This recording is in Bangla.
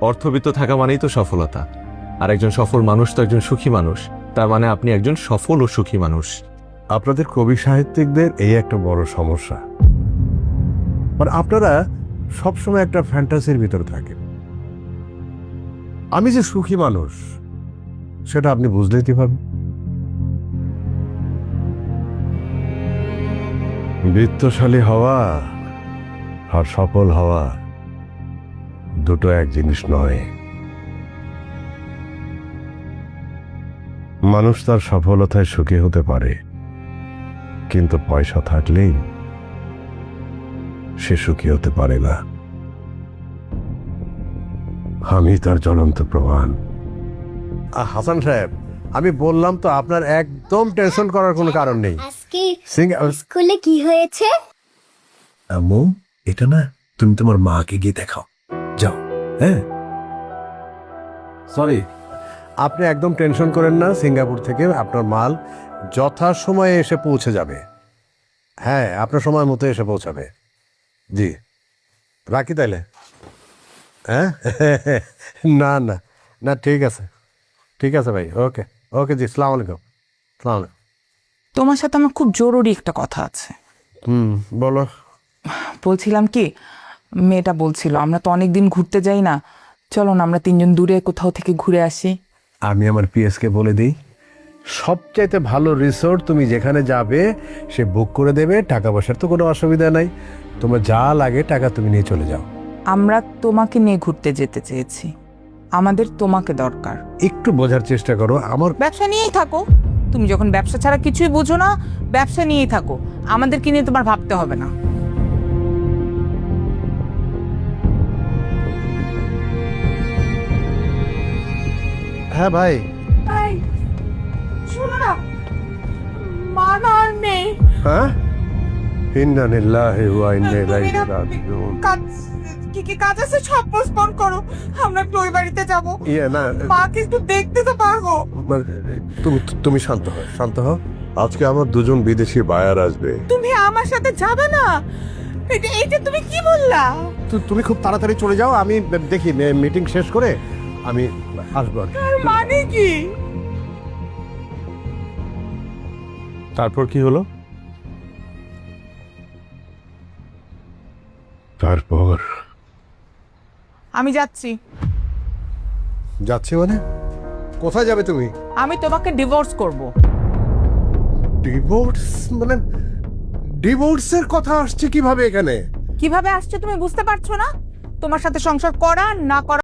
অর্থবিত্ত থাকা মানেই তো সফলতা, আর একজন সফল মানুষ তো একজন সুখী মানুষ। তার মানে আপনি একজন সফল ও সুখী মানুষ। আপনাদের কবি সাহিত্যিকদের এই একটা বড় সমস্যা, মানে আপনারা সবসময় একটা ফ্যান্টাসির ভিতরে থাকেন। আমি যে সুখী মানুষ সেটা আপনি বুঝলেই কিভাবে? বিত্তশালী হওয়া আর সফল হওয়া দুটো এক জিনিস নয়। মানুষ তার সফলতায় সুখী হতে পারে, কিন্তু পয়সা থাকলেই সে সুখী হতে পারে না। আমি তার জ্বলন্ত প্রমাণ। হাসান সাহেব, আমি বললাম তো আপনার একদম টেনশন করার কোনো কারণ নেই। আজকে স্কুলে কি হয়েছে? আম্মু, এটা না তুমি তোমার মাকে গিয়ে দেখাও, যাও। হ্যাঁ, সরি, আপনি একদম টেনশন করেন না। সিঙ্গাপুর থেকে আপনার মাল যথাসময়ে এসে পৌঁছে যাবে। হ্যাঁ, আপনার সময় মতো এসে পৌঁছাবে। জি, রাখি তাইলে। হ্যাঁ না না না, ঠিক আছে, ঠিক আছে ভাই। ওকে ওকে জি, সালাম আলাইকুম। সালাম আলাইকুম। তোমার সাথে আমার খুব জরুরি একটা কথা আছে। বলো। বলছিলাম কি, মেয়েটা বলছিল আমরা তো অনেকদিন ঘুরতে যাই না, চলো না আমরা তিনজন দূরে কোথাও থেকে ঘুরে আসি। আমি আমার পিএসকে বলে দিই, সবচাইতে ভালো রিসোর্ট তুমি যেখানে যাবে সে বুক করে দেবে। টাকা পয়সার তো কোনো অসুবিধা নাই, তোমার যা লাগে টাকা তুমি নিয়ে চলে যাও। আমরা তোমাকে নিয়ে ঘুরতে যেতে চেয়েছি, আমাদের তোমাকে দরকার। একটু বোঝার চেষ্টা করো। আমার ব্যবসা নিয়েই থাকো, তুমি যখন ব্যবসা ছাড়া কিছুই বুঝো না, ব্যবসা নিয়েই থাকো, আমাদেরকে নিয়ে তোমার ভাবতে হবে না। হ্যাঁ ভাই, শোনো না, মা না আর নেই। হ্যাঁ, ইন্না লিল্লাহি ওয়া ইন্না ইলাইহি রাজিউন। কি কাজ আছে সব পোস্টপোন করো, আমরা একটু ওই বাড়িতে যাবো। না, মাকে একটু দেখতে তো পারবো। তুমি শান্ত হও, শান্ত হও। আজকে আমার দুজন বিদেশি বায়ার আসবে। তুমি আমার সাথে যাবে না? এইটা তুমি কি বললা? তুমি খুব তাড়াতাড়ি চলে যাও, আমি দেখি মিটিং শেষ করে আমি আসবো আর কি। তার মানে কি? তারপর কি হলো? তারপর আমি যাচ্ছি। যাচ্ছে মানে? কোথায় যাবে তুমি? আমি তোমাকে ডিভোর্স করব। ডিভোর্স মানে? ডিভোর্সের কথা আসছে কিভাবে এখানে? কিভাবে আসছে তুমি বুঝতে পারছো না? তোমার সাথে সংসার করা না করা